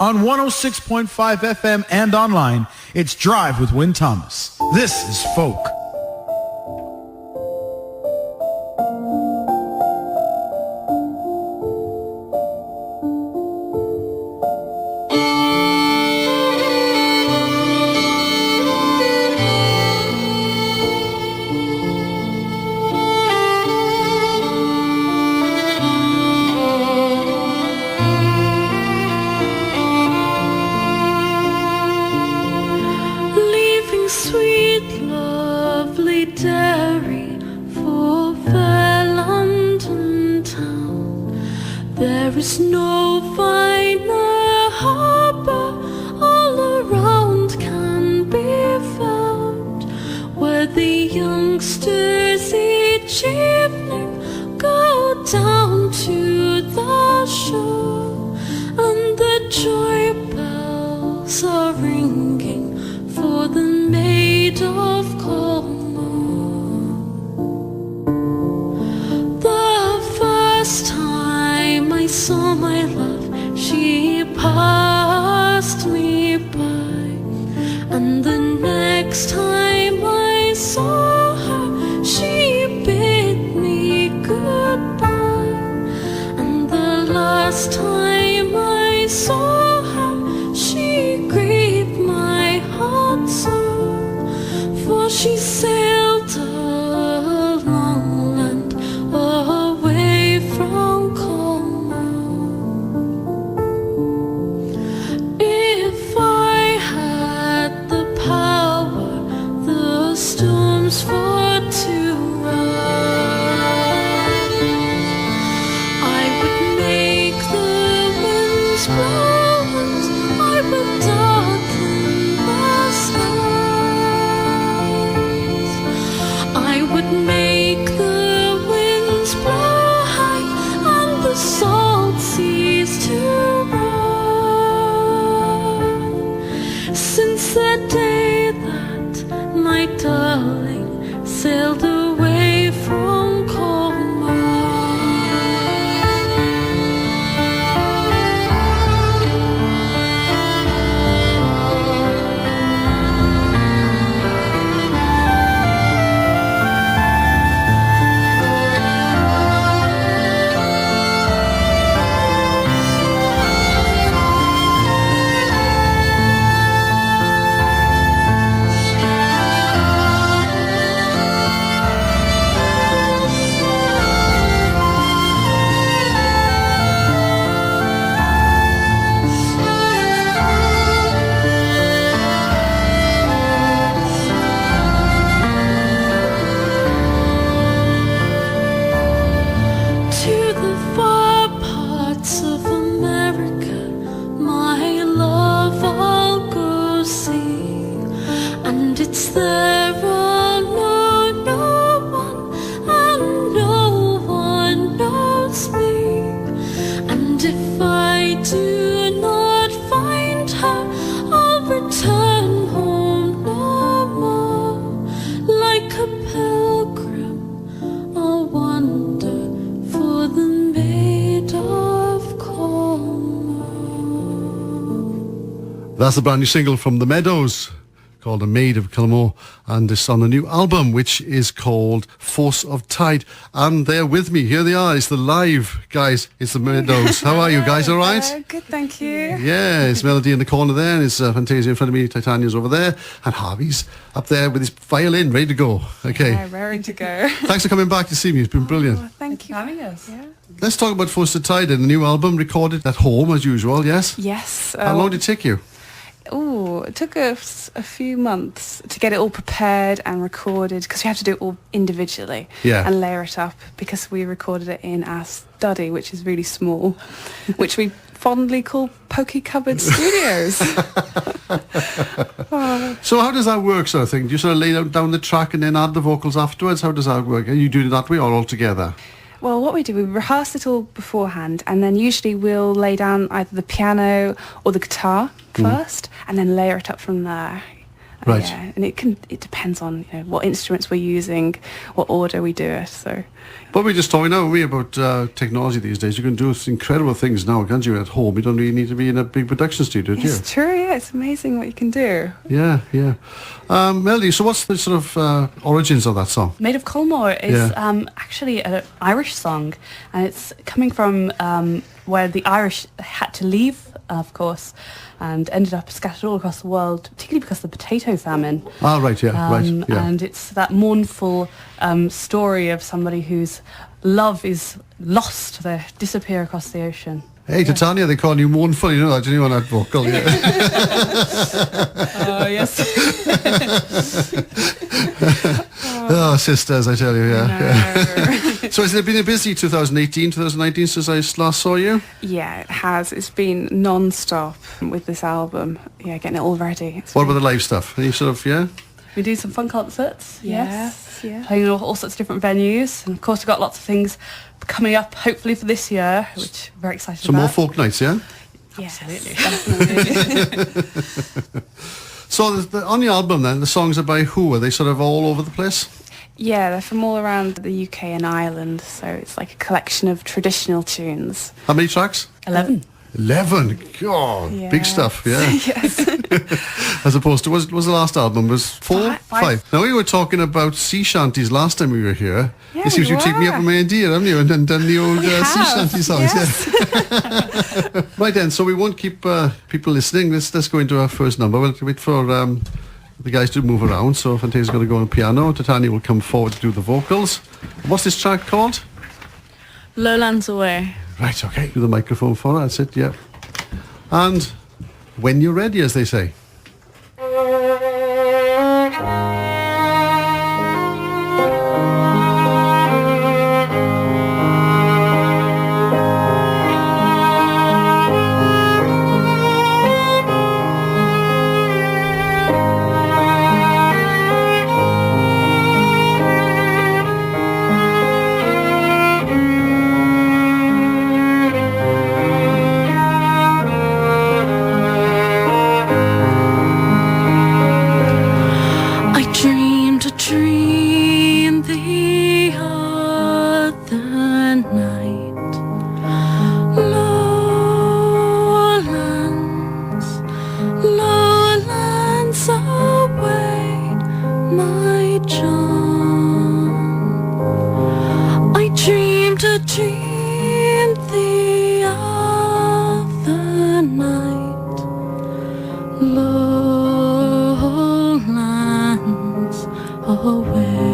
On 106.5 FM and online, it's Drive with Wyn Thomas. This is folk. That's a brand new single from the Meadows called A Maid of Kilmore, and it's on a new album which is called Force of Tide. And they're with me. Here they are. It's the live guys. It's the Meadows. How are you guys? All right? Good, thank you. Yeah, it's Melody in the corner there, and it's Fantasia in front of me. Titania's over there, and Harvey's up there with his violin ready to go. Okay. Yeah, raring to go. Thanks for coming back to see me. It's been brilliant. Oh, thank you for having us. Yeah. Let's talk about Force of Tide and the new album recorded at home as usual. Yes. Yes. How long did it take you? Oh, it took us a few months to get it all prepared and recorded, because we have to do it all individually and layer it up, because we recorded it in our study, which is really small, which we fondly call Pokey Cupboard Studios. So how does that work, sort of thing? Do you sort of lay down the track and then add the vocals afterwards? How does that work? Are you doing it that way or all together? Well, what we do, we rehearse it all beforehand, and then usually we'll lay down either the piano or the guitar first, and then layer it up from there. Right. Yeah, and it depends on what instruments we're using, what order we do it. So. But we're just talking now, about technology these days. You can do incredible things now, can't you, at home? You don't really need to be in a big production studio, do you? It's true, yeah. It's amazing what you can do. Yeah. Melody, so what's the sort of origins of that song? Made of Culmore is actually an Irish song, and it's coming from where the Irish had to leave, of course, and ended up scattered all across the world, particularly because of the potato famine. Ah, right, yeah, And it's that mournful story of somebody whose love is lost, they disappear across the ocean. Hey, Titania, they call you mournful, you know that, didn't you, on that vocal? Yeah. Oh, yes. Oh, sisters, I tell you, yeah. No. So has it been a busy 2018, 2019 since I last saw you? Yeah, it has. It's been non-stop with this album. Yeah, getting it all ready. What about the live stuff? Any sort of, yeah? We do some fun concerts, yes. Yeah. Playing all sorts of different venues. And of course we've got lots of things coming up, hopefully for this year, which we're very excited Some about. more folk nights, yeah? Yes, absolutely. Definitely. So on the album then, the songs are by who? Are they sort of all over the place? Yeah, they're from all around the UK and Ireland, so it's like a collection of traditional tunes. How many tracks? 11. 11. God, Yeah. big stuff, yeah. Yes. As opposed to, was the last album, was 4? Five. Now, we were talking about sea shanties last time we were here. Yeah, You seem to take me up on my idea, haven't you? And done the old sea shanty songs, yes. yeah. Right then, so we won't keep people listening. Let's go into our first number. We'll wait for the guys to move around. So Fantasy's going to go on piano. Titania will come forward to do the vocals. What's this track called? Lowlands Away. Right, okay. Do the microphone for her, that's it, yeah. And when you're ready, as they say. Away.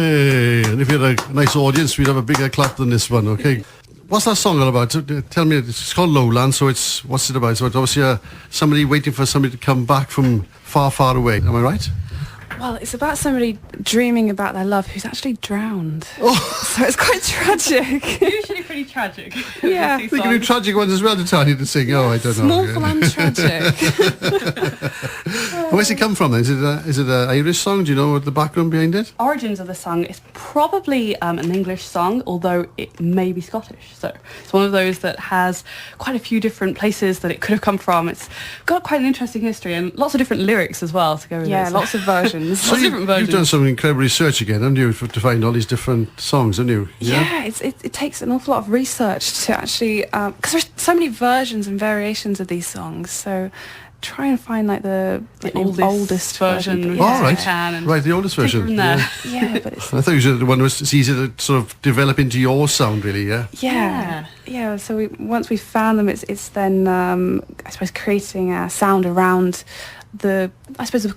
Hey, and if you had a nice audience, we'd have a bigger clap than this one, okay? What's that song all about? Tell me, it's called Lowland, so what's it about? So it's obviously somebody waiting for somebody to come back from far, far away. Am I right? Well, it's about somebody dreaming about their love who's actually drowned. Oh. So it's quite tragic. Usually pretty tragic. Yeah. They can do tragic ones as well to tell you to sing. Oh, I don't know. Small and tragic. Where's it come from then? Is it an Irish song? Do you know what the background behind it? Origins of the song is probably an English song, although it may be Scottish. So it's one of those that has quite a few different places that it could have come from. It's got quite an interesting history and lots of different lyrics as well to go with it. Yeah, lots of versions. So you've done some incredible research again, haven't you, to find all these different songs, haven't you? Yeah, it takes an awful lot of research to actually, because there's so many versions and variations of these songs, so try and find like the oldest version. Yeah. Oh, right. Right, the oldest version. Yeah, but it's... I thought you said the one was it's easy to sort of develop into your sound, really, yeah? Yeah, so once we've found them, it's then, I suppose, creating a sound around the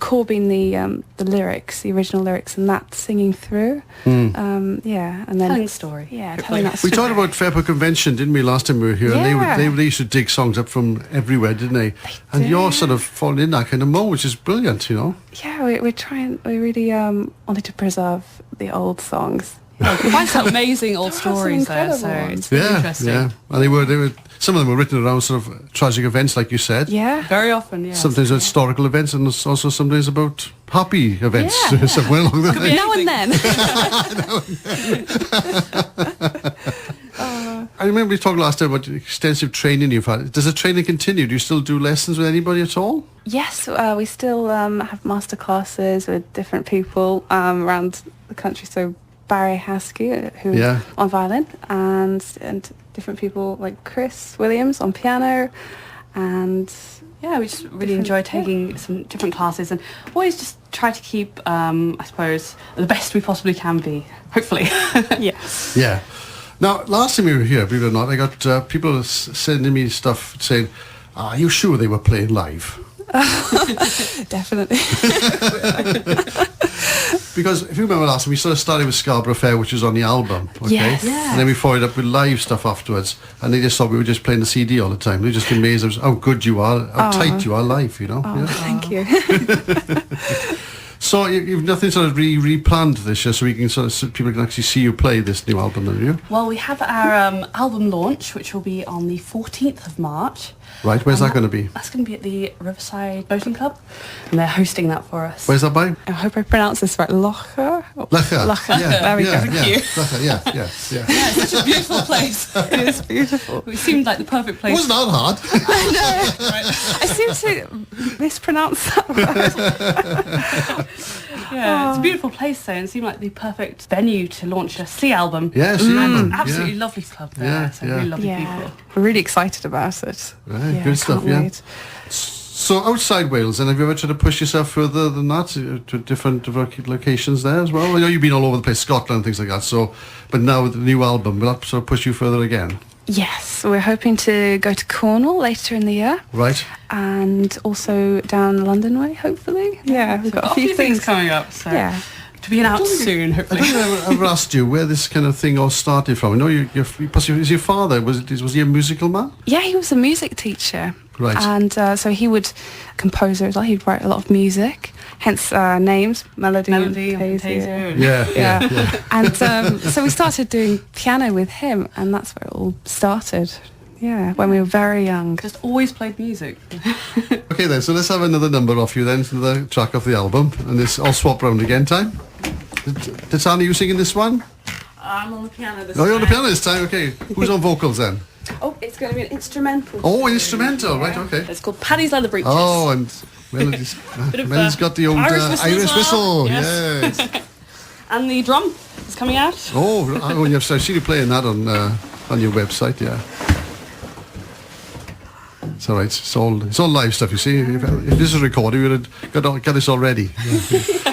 core being the lyrics, the original lyrics, and that singing through. And then telling a story. Yeah, telling that story. We talked about Fairport Convention, didn't we, last time we were here? Yeah. And they used to dig songs up from everywhere, didn't they? And you're sort of falling in that kind of mode, which is brilliant, you know. Yeah, we really wanted to preserve the old songs. Quite some amazing old stories there, so it's really interesting. Yeah, and they were. Some of them were written around sort of tragic events, like you said. Yeah, very often. Yeah. Sometimes historical events, and also sometimes about happy events somewhere along the line. Now and then. I remember we talked last time about extensive training you've had. Does the training continue? Do you still do lessons with anybody at all? Yes, we still have master classes with different people around the country. So Barry Haskey, who's on violin, and different people like Chris Williams on piano, and we just really enjoy taking some different classes and always just try to keep, I suppose, the best we possibly can be, hopefully. Yes. Yeah. Now, last time we were here, believe it or not, I got people sending me stuff saying, are you sure they were playing live? Definitely. Because if you remember last time, we sort of started with Scarborough Fair, which was on the album, okay? Yes. And then we followed up with live stuff afterwards, and they just thought we were just playing the CD all the time. They were just amazed at how good you are, how tight you are live, you know? Thank you. So you've nothing sort of re-planned this year, so we can so people can actually see you play this new album, don't you? Well, we have our album launch, which will be on the 14th of March. Right, where's that going to be? That's going to be at the Riverside Boating Club, and they're hosting that for us. Where's that by? I hope I pronounce this right. Locher? Locher. Yeah, there we go. Thank you. Locher, yeah. Yeah, it's such a beautiful place. It is beautiful. It seemed like the perfect place. It wasn't that hard. I know. Right. I seem to mispronounce that word. Yeah, it's a beautiful place though, and it seemed like the perfect venue to launch a Sea album. Yeah, Sea album. Absolutely lovely club there. Really lovely people. We're really excited about it. Right, good stuff, wait. So outside Wales, and have you ever tried to push yourself further than that to different locations there as well? I know you've been all over the place, Scotland and things like that, so, but now with the new album, will that sort of push you further again? Yes, we're hoping to go to Cornwall later in the year. Right. And also down London way, hopefully. Yeah, we've got a few things coming up, so yeah. To be out soon, hopefully. I don't think I've ever asked you where this kind of thing all started from. I know is your father, was he a musical man? Yeah, he was a music teacher. Right. And so he would compose as well. He'd write a lot of music, hence names, Melody and Fantasia. Yeah. And so we started doing piano with him, and that's where it all started. Yeah, when we were very young. Just always played music. Okay then, so let's have another number off you then, another track off the album, and this I'll swap round again time. Tatiana, you singing this one? I'm on the piano this time. Oh, you're on the piano this time, okay. Who's on vocals then? Oh, it's going to be an instrumental. Oh, an instrumental, right, okay. It's called Paddy's Leather Breeches. Oh, and Melody's got the old Irish whistle, yes. And the drum is coming out. Oh, yes, I've seen you playing that on your website, yeah. It's all right. It's all live stuff. You see, if this is recorded, we would have got this already.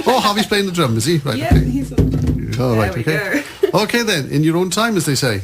Oh, Harvey's playing the drum, is he? Right. Yeah, okay. he's on. All right. Okay. Okay then. In your own time, as they say.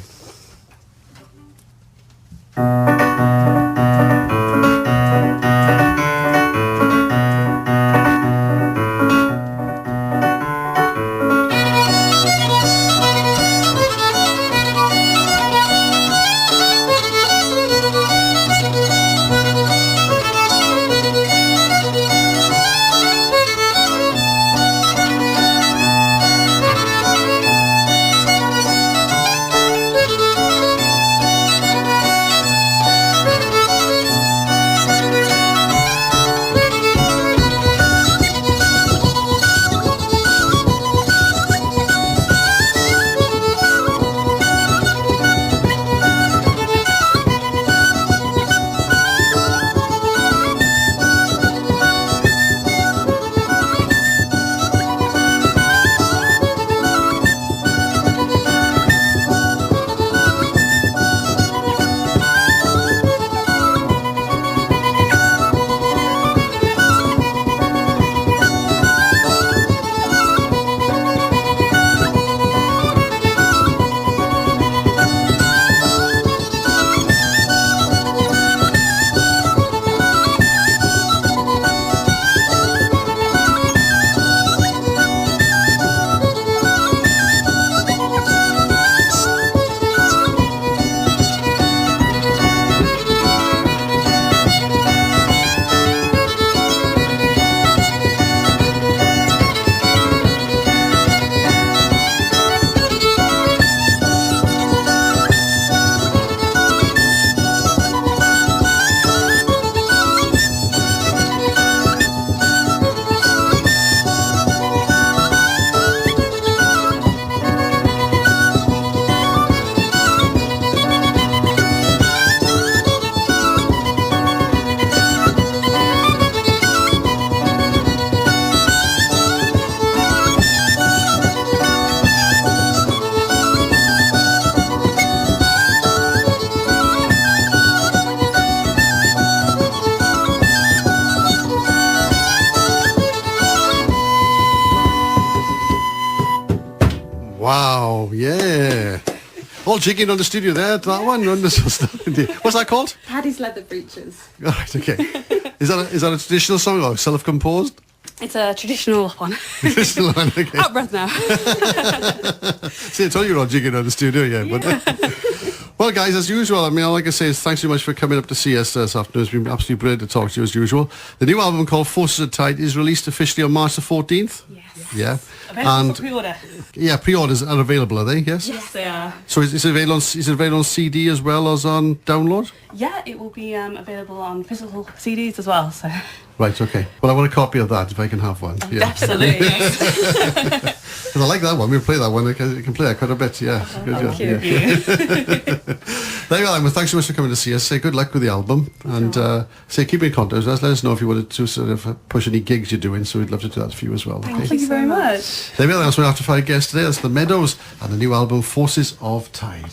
Wow, yeah. All jigging on the studio there, that one. What's that called? Paddy's Leather Breeches. All right, okay. Is that a traditional song or self-composed? It's a traditional one. Traditional one, okay. Out breath now. See, I told you you're all jigging on the studio, yeah. But, well, guys, as usual, I mean, all I can say is thanks so much for coming up to see us this afternoon. It's been absolutely brilliant to talk to you as usual. The new album called Forces of Tide is released officially on March the 14th. Yes. Yeah. Available for pre-order. Yeah, pre-orders are available, are they? Yes? Yes, they are. So is it available on CD as well as on download? Yeah, it will be available on physical CDs as well, so... Right, okay. Well, I want a copy of that if I can have one. Yeah. Absolutely, yes. Because I like that one. We'll play that one. I can play that quite a bit, yeah. Thank you. There you are, well, thanks so much for coming to see us. Say good luck with the album. And say keep in contact with us. Let us know if you wanted to sort of push any gigs you're doing. So we'd love to do that for you as well. Okay? Thank you very much. There we are. That's my After 5 guest today. That's the Meadows and the new album Forces of Tide.